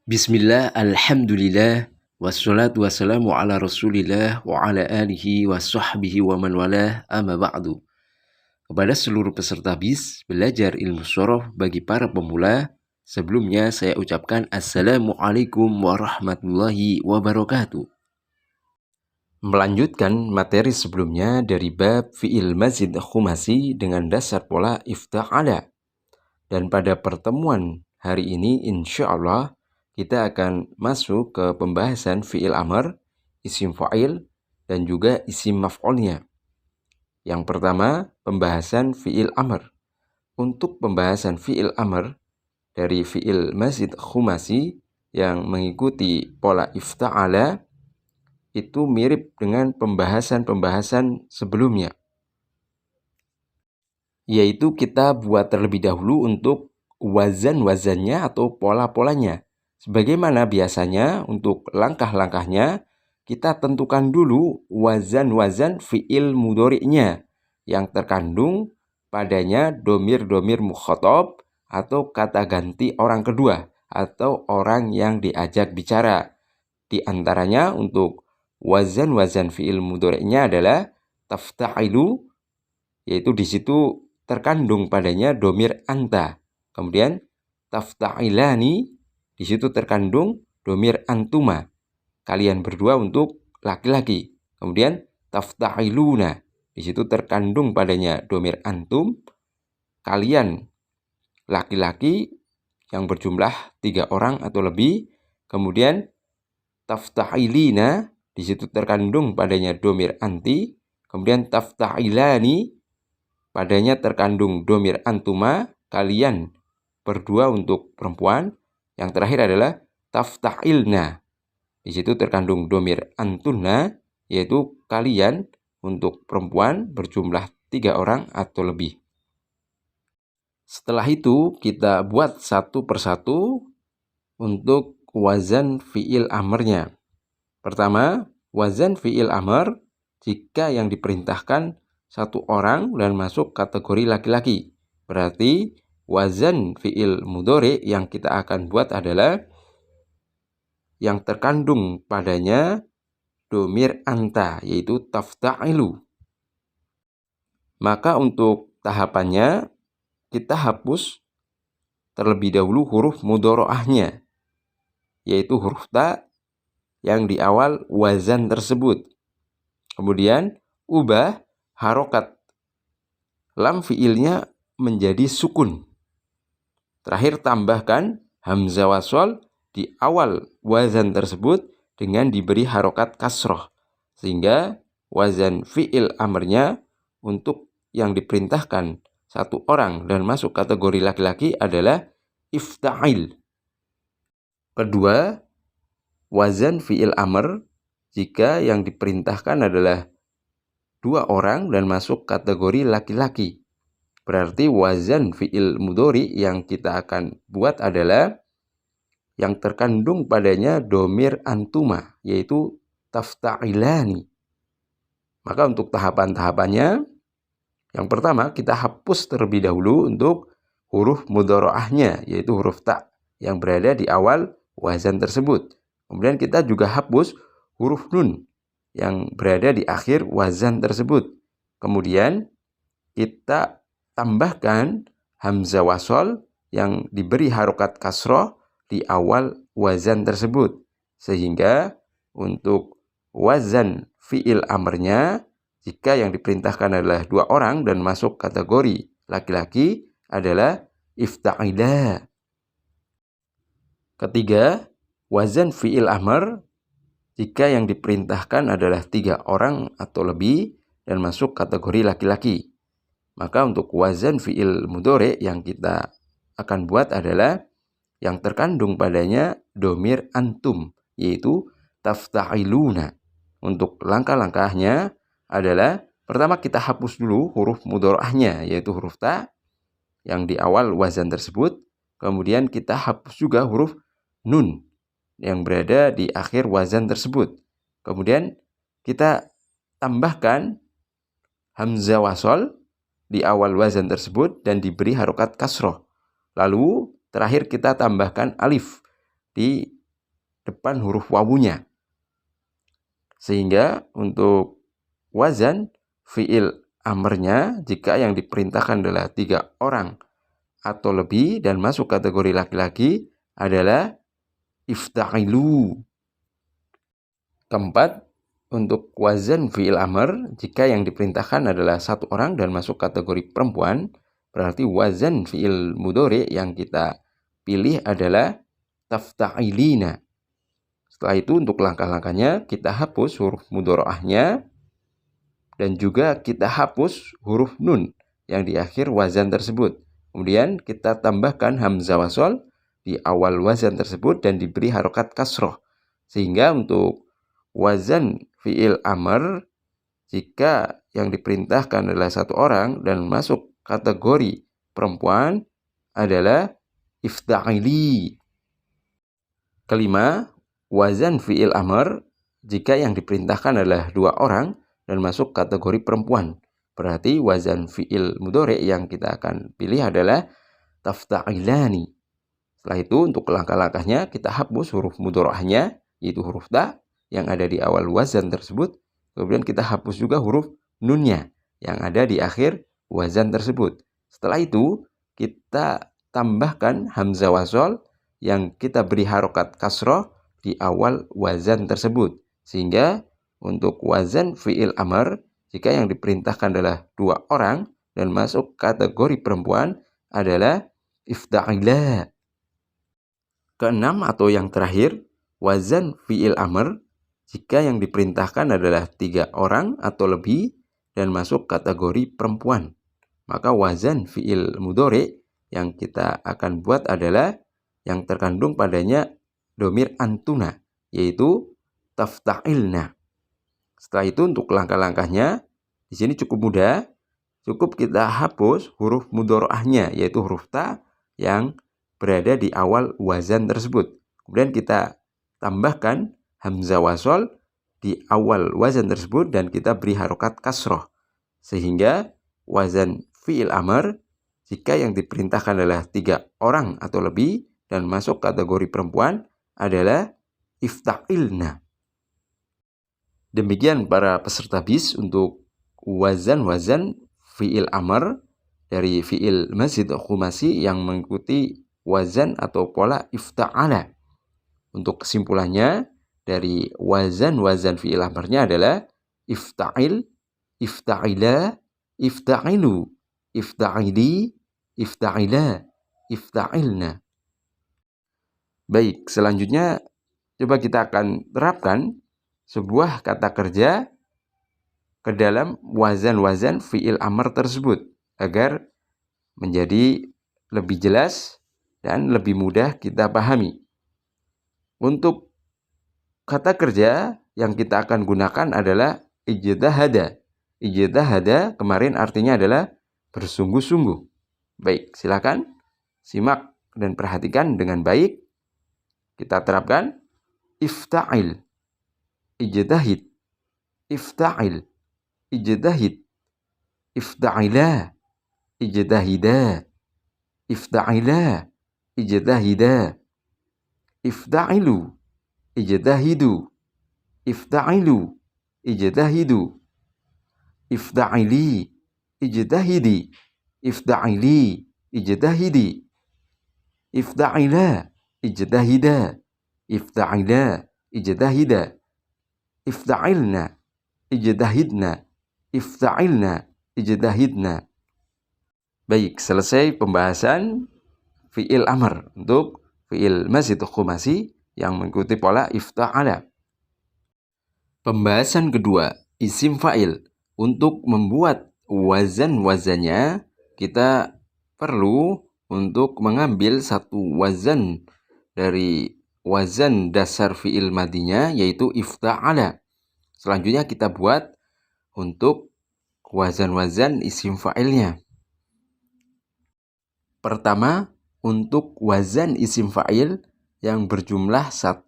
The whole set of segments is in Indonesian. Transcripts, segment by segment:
Bismillah, alhamdulillah, wassalatu wassalamu ala rasulillah wa ala alihi wa sahbihi wa man walah, amma ba'du. Kepada seluruh peserta BIS, belajar ilmu sorof bagi para pemula, sebelumnya saya ucapkan Assalamualaikum warahmatullahi wabarakatuh. Melanjutkan materi sebelumnya dari bab fi'il mazid khumasi dengan dasar pola ifta'ala. Dan pada pertemuan hari ini insya Allah kita akan masuk ke pembahasan fi'il amr, isim fa'il, dan juga isim maf'ulnya. Yang pertama, pembahasan fi'il amr. Untuk pembahasan fi'il amr dari fi'il mazid khumasi yang mengikuti pola ifta'ala itu mirip dengan pembahasan-pembahasan sebelumnya. Yaitu kita buat terlebih dahulu untuk wazan-wazannya atau pola-polanya. Sebagaimana biasanya untuk langkah-langkahnya, kita tentukan dulu wazan-wazan fi'il mudhari'nya yang terkandung padanya domir-domir mukhatab atau kata ganti orang kedua atau orang yang diajak bicara. Di antaranya untuk wazan-wazan fi'il mudhari'nya adalah tafta'ilu, yaitu di situ terkandung padanya domir anta. Kemudian tafta'ilani, di situ terkandung domir antuma, kalian berdua untuk laki-laki. Kemudian tafta'iluna, di situ terkandung padanya domir antum, kalian laki-laki yang berjumlah 3 orang atau lebih. Kemudian tafta'ilina, di situ terkandung padanya domir anti. Kemudian tafta'ilani, padanya terkandung domir antuma, kalian berdua untuk perempuan. Yang terakhir adalah tafta'ilna, di situ terkandung domir antunna, yaitu kalian untuk perempuan berjumlah 3 orang atau lebih. Setelah itu kita buat satu persatu untuk wazan fi'il amrnya. Pertama, wazan fi'il amr jika yang diperintahkan 1 orang dan masuk kategori laki-laki. Berarti wazan fi'il mudhari yang kita akan buat adalah yang terkandung padanya domir anta, yaitu tafta'ilu. Maka untuk tahapannya kita hapus terlebih dahulu huruf mudhari'ahnya, yaitu huruf ta yang di awal wazan tersebut. Kemudian ubah harokat lam fi'ilnya menjadi sukun. Terakhir tambahkan hamzah wasol di awal wazan tersebut dengan diberi harokat kasroh. Sehingga wazan fi'il amrnya untuk yang diperintahkan 1 orang dan masuk kategori laki-laki adalah ifta'il. Kedua, wazan fi'il amr jika yang diperintahkan adalah 2 orang dan masuk kategori laki-laki. Berarti wazan fi'il mudhari yang kita akan buat adalah yang terkandung padanya domir antuma, yaitu tafta'ilani. Maka untuk tahapan-tahapannya, yang pertama kita hapus terlebih dahulu untuk huruf mudhari'ahnya, yaitu huruf ta yang berada di awal wazan tersebut. Kemudian kita juga hapus huruf nun yang berada di akhir wazan tersebut. Kemudian kita tambahkan hamzah wasol yang diberi harokat kasroh di awal wazan tersebut. Sehingga untuk wazan fi'il amrnya jika yang diperintahkan adalah 2 orang dan masuk kategori laki-laki adalah ifta'ila. Ketiga, wazan fi'il amr jika yang diperintahkan adalah 3 orang atau lebih dan masuk kategori laki-laki. Maka untuk wazan fi'il mudhari yang kita akan buat adalah yang terkandung padanya domir antum, yaitu tafta'iluna. Untuk langkah-langkahnya adalah pertama kita hapus dulu huruf mudhari'ahnya, yaitu huruf ta yang di awal wazan tersebut. Kemudian kita hapus juga huruf nun yang berada di akhir wazan tersebut. Kemudian kita tambahkan hamzah wasol di awal wazan tersebut dan diberi harokat kasroh. Lalu terakhir kita tambahkan alif di depan huruf wawunya. Sehingga untuk wazan fi'il amrnya, jika yang diperintahkan adalah 3 orang atau lebih dan masuk kategori laki-laki, adalah ifta'ilu. Keempat, untuk wazan fi'il amr, jika yang diperintahkan adalah 1 orang dan masuk kategori perempuan, berarti wazan fi'il mudhari yang kita pilih adalah tafta'ilina. Setelah itu untuk langkah-langkahnya, kita hapus huruf mudhari'ahnya dan juga kita hapus huruf nun yang di akhir wazan tersebut. Kemudian kita tambahkan hamzah wasol di awal wazan tersebut dan diberi harokat kasroh. Sehingga untuk wazan fi'il amr, jika yang diperintahkan adalah 1 orang dan masuk kategori perempuan, adalah ifta'ili. Kelima, wazan fi'il amr, jika yang diperintahkan adalah 2 orang dan masuk kategori perempuan. Berarti wazan fi'il mudhari yang kita akan pilih adalah tafta'ilani. Setelah itu untuk langkah-langkahnya kita hapus huruf mudhari'ahnya, yaitu huruf ta yang ada di awal wazan tersebut. Kemudian kita hapus juga huruf nunnya yang ada di akhir wazan tersebut. Setelah itu kita tambahkan hamzah wasol yang kita beri harokat kasroh di awal wazan tersebut. Sehingga untuk wazan fi'il amr, jika yang diperintahkan adalah 2 orang dan masuk kategori perempuan, adalah ifta'ila. Keenam atau yang terakhir, wazan fi'il amr, jika yang diperintahkan adalah 3 orang atau lebih dan masuk kategori perempuan. Maka wazan fi'il mudhari yang kita akan buat adalah yang terkandung padanya domir antuna, yaitu tafta'ilna. Setelah itu untuk langkah-langkahnya, di sini cukup mudah. Cukup kita hapus huruf mudhari'ahnya, yaitu huruf ta yang berada di awal wazan tersebut. Kemudian kita tambahkan hamzah wasol di awal wazan tersebut dan kita beri harokat kasroh. Sehingga wazan fi'il amr, jika yang diperintahkan adalah 3 orang atau lebih dan masuk kategori perempuan, adalah ifta'ilna. Demikian para peserta BIS untuk wazan-wazan fi'il amr dari fi'il mazid khumasi yang mengikuti wazan atau pola ifta'ala. Untuk kesimpulannya, dari wazan-wazan fi'il amrnya adalah ifta'il, ifta'ila, ifta'ilu, ifta'ili, ifta'ila, ifta'ilna. Baik, selanjutnya coba kita akan terapkan sebuah kata kerja ke dalam wazan-wazan fi'il amr tersebut agar menjadi lebih jelas dan lebih mudah kita pahami. Untuk kata kerja yang kita akan gunakan adalah ijtahada. Ijtahada kemarin artinya adalah bersungguh-sungguh. Baik, silakan simak dan perhatikan dengan baik. Kita terapkan ifta'il, ijtahid, ifta'il, ijtahid, ifta'ila, ijtahida, ifta'ila, ijtahida, ifta'ilu, ijtahidu, ifta'ilu, ijtahidu, ifta'ili, ijtahidi, ifta'ili, ijtahidi, ifta'ila, ijtahida, ifta'ila, ijtahida, ifta'ilna, ijtahidna, ifta'ilna, ijtahidna. Baik, selesai pembahasan fi'il amr untuk fi'il mazid khumasi yang mengikuti pola ifta'ala. Pembahasan kedua, isim fa'il. Untuk membuat wazan-wazannya, kita perlu untuk mengambil satu wazan dari wazan dasar fi'il madinya, yaitu ifta'ala. Selanjutnya kita buat untuk wazan-wazan isim fa'ilnya. Pertama, untuk wazan isim fa'il yang berjumlah 1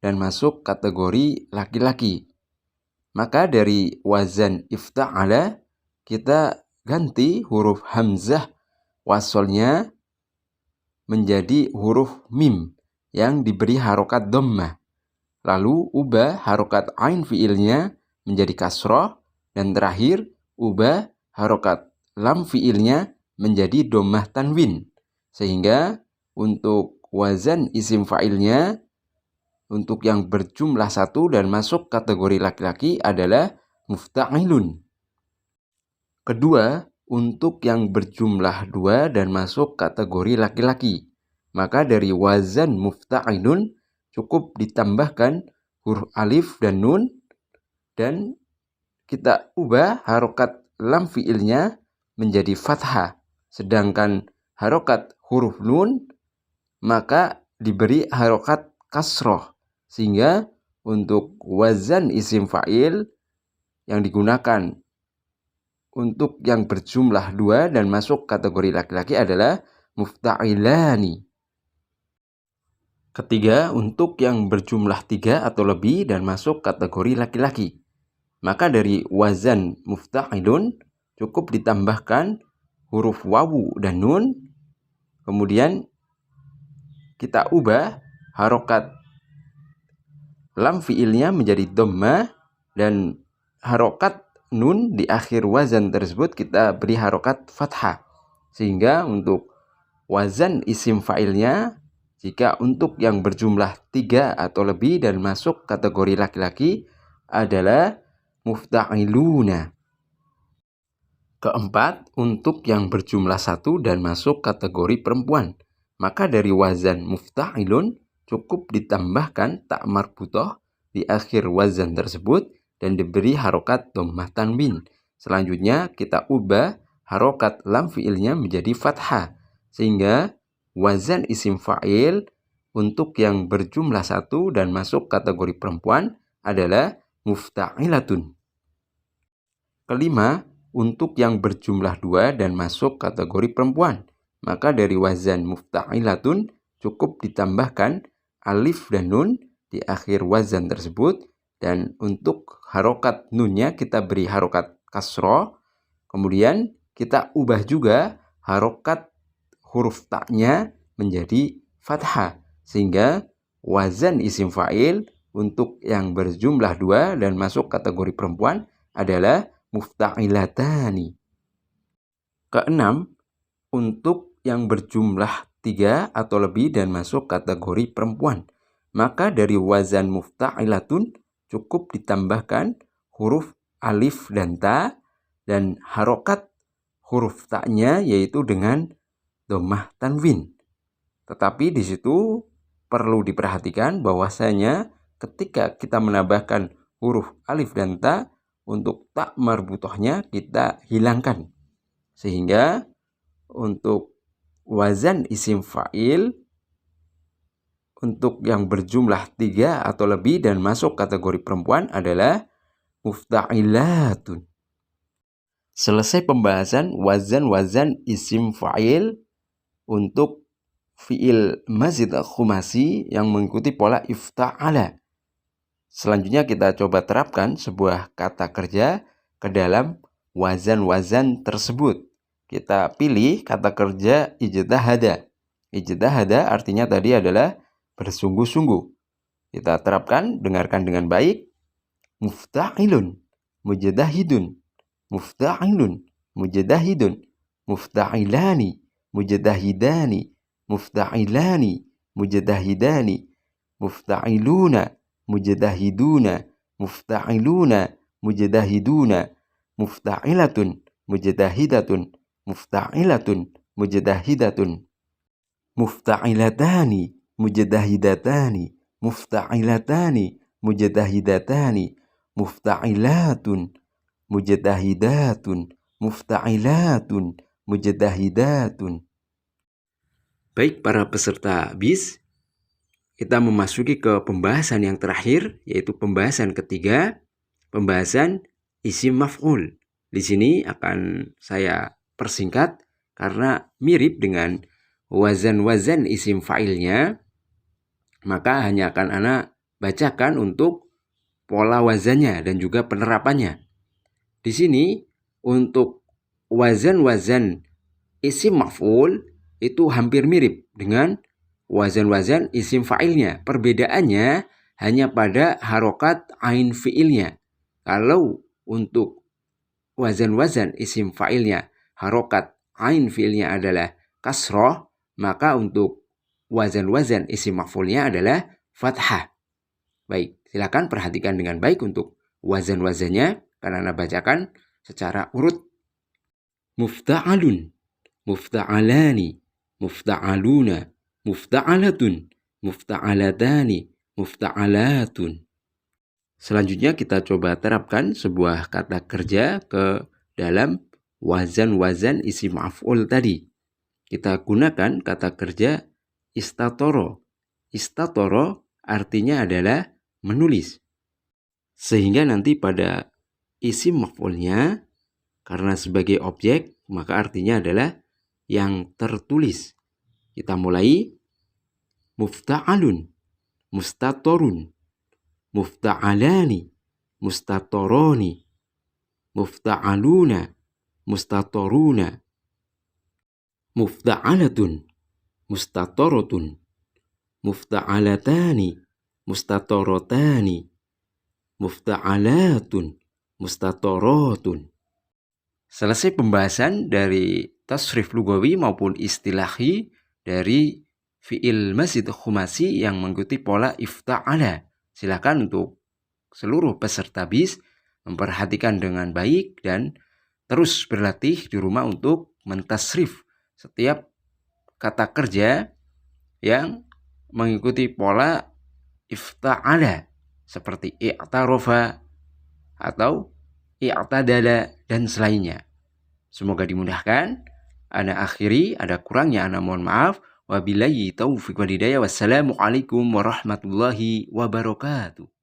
dan masuk kategori laki-laki. Maka dari wazan ifta'ala, kita ganti huruf hamzah wasolnya menjadi huruf mim yang diberi harokat dhammah. Lalu ubah harokat ain fiilnya menjadi kasroh. Dan terakhir ubah harokat lam fiilnya menjadi dhammah tanwin. Sehingga untuk wazan isim fa'ilnya untuk yang berjumlah 1 dan masuk kategori laki-laki adalah mufta'ilun. Kedua, untuk yang berjumlah 2 dan masuk kategori laki-laki, maka dari wazan mufta'ilun cukup ditambahkan huruf alif dan nun, dan kita ubah harokat lam fiilnya menjadi fathah. Sedangkan harokat huruf nun maka diberi harokat kasroh. Sehingga untuk wazan isim fa'il yang digunakan untuk yang berjumlah 2 dan masuk kategori laki-laki adalah mufta'ilani. Ketiga, untuk yang berjumlah 3 atau lebih dan masuk kategori laki-laki, maka dari wazan mufta'ilun cukup ditambahkan huruf wawu dan nun. Kemudian kita ubah harokat lam fiilnya menjadi dhammah, dan harokat nun di akhir wazan tersebut kita beri harokat fathah. Sehingga untuk wazan isim fa'ilnya, jika untuk yang berjumlah 3 atau lebih dan masuk kategori laki-laki adalah mufta'iluna. Keempat, untuk yang berjumlah 1 dan masuk kategori perempuan, maka dari wazan mufta'ilun cukup ditambahkan tak marbutoh di akhir wazan tersebut dan diberi harokat dhammah tanwin. Selanjutnya kita ubah harokat lam fiilnya menjadi fathah. Sehingga wazan isim fa'il untuk yang berjumlah 1 dan masuk kategori perempuan adalah mufta'ilatun. Kelima, untuk yang berjumlah 2 dan masuk kategori perempuan, maka dari wazan mufta'ilatun cukup ditambahkan alif dan nun di akhir wazan tersebut, dan untuk harokat nunnya kita beri harokat kasroh. Kemudian kita ubah juga harokat huruf taknya menjadi fathah. Sehingga wazan isim fa'il untuk yang berjumlah 2 dan masuk kategori perempuan adalah mufta'ilatani. Keenam, untuk yang berjumlah 3 atau lebih dan masuk kategori perempuan, maka dari wazan mufta'ilatun cukup ditambahkan huruf alif dan ta, dan harokat huruf taknya yaitu dengan dhammah tanwin. Tetapi di situ perlu diperhatikan bahwasanya ketika kita menambahkan huruf alif dan ta, untuk tak marbutohnya kita hilangkan. Sehingga untuk wazan isim fa'il untuk yang berjumlah 3 atau lebih dan masuk kategori perempuan adalah mufta'ilatun. Selesai pembahasan wazan-wazan isim fa'il untuk fi'il mazid khumasi yang mengikuti pola ifta'ala. Selanjutnya kita coba terapkan sebuah kata kerja ke dalam wazan-wazan tersebut. Kita pilih kata kerja ijtahada. Ijtahada artinya tadi adalah bersungguh-sungguh. Kita terapkan, dengarkan dengan baik. Mufta'ilun, mujtahidun. Mufta'ilun, mujtahidun. Mufta'ilani, mujtahidani. Mufta'ilani, mujtahidani. Mufta'iluna, mujtahiduna. Mufta'iluna, mujtahiduna. Mufta'ilatun, mujtahidatun. Mufta'ilatun, mujtahidatun. Mufta'ilatani, mujtahidatani. Mufta'ilatani, mujtahidatani. Mufta'ilatun, mujtahidatun. Mufta'ilatun, mujtahidatun. Baik para peserta BIS, kita memasuki ke pembahasan yang terakhir, yaitu pembahasan ketiga, pembahasan isim maf'ul. Di sini akan saya persingkat karena mirip dengan wazan-wazan isim fa'ilnya, maka hanya akan ana bacakan untuk pola wazannya dan juga penerapannya. Di sini untuk wazan-wazan isim maf'ul itu hampir mirip dengan wazan-wazan isim fa'ilnya. Perbedaannya hanya pada harokat ain fi'ilnya. Kalau untuk wazan-wazan isim fa'ilnya harokat ain fi'ilnya adalah kasroh, maka untuk wazan-wazan isim maf'ulnya adalah fathah. Baik, silakan perhatikan dengan baik untuk wazan-wazannya, karena Anda bacakan secara urut. Mufta'alun, mufta'alani, mufta'aluna, mufta'alatun, mufta'alatani, mufta'alatun. Selanjutnya kita coba terapkan sebuah kata kerja ke dalam wazan-wazan isim maf'ul tadi. Kita gunakan kata kerja istatoro. Istatoro artinya adalah menulis. Sehingga nanti pada isim maf'ulnya, karena sebagai objek, maka artinya adalah yang tertulis. Kita mulai. Mufta'alun, mustatorun, mufta'alani, mustatoroni, mufta'aluna, mustatoruna, mufta'alatun, mustatorotun, mufta'alatani, mustatorotani, mufta'alatun, mustatorotun. Selesai pembahasan dari tasrif lugawi maupun istilahi dari fi'il mazid khumasi yang mengikuti pola ifta'ala. Silakan untuk seluruh peserta BIS memperhatikan dengan baik dan terus berlatih di rumah untuk mentasrif setiap kata kerja yang mengikuti pola ifta'ala seperti i'tarofa atau i'tadala dan selainnya. Semoga dimudahkan. Ana akhiri, ada kurangnya ana mohon maaf. Wabillahi taufiq wal hidayah. Wassalamualaikum warahmatullahi wabarakatuh.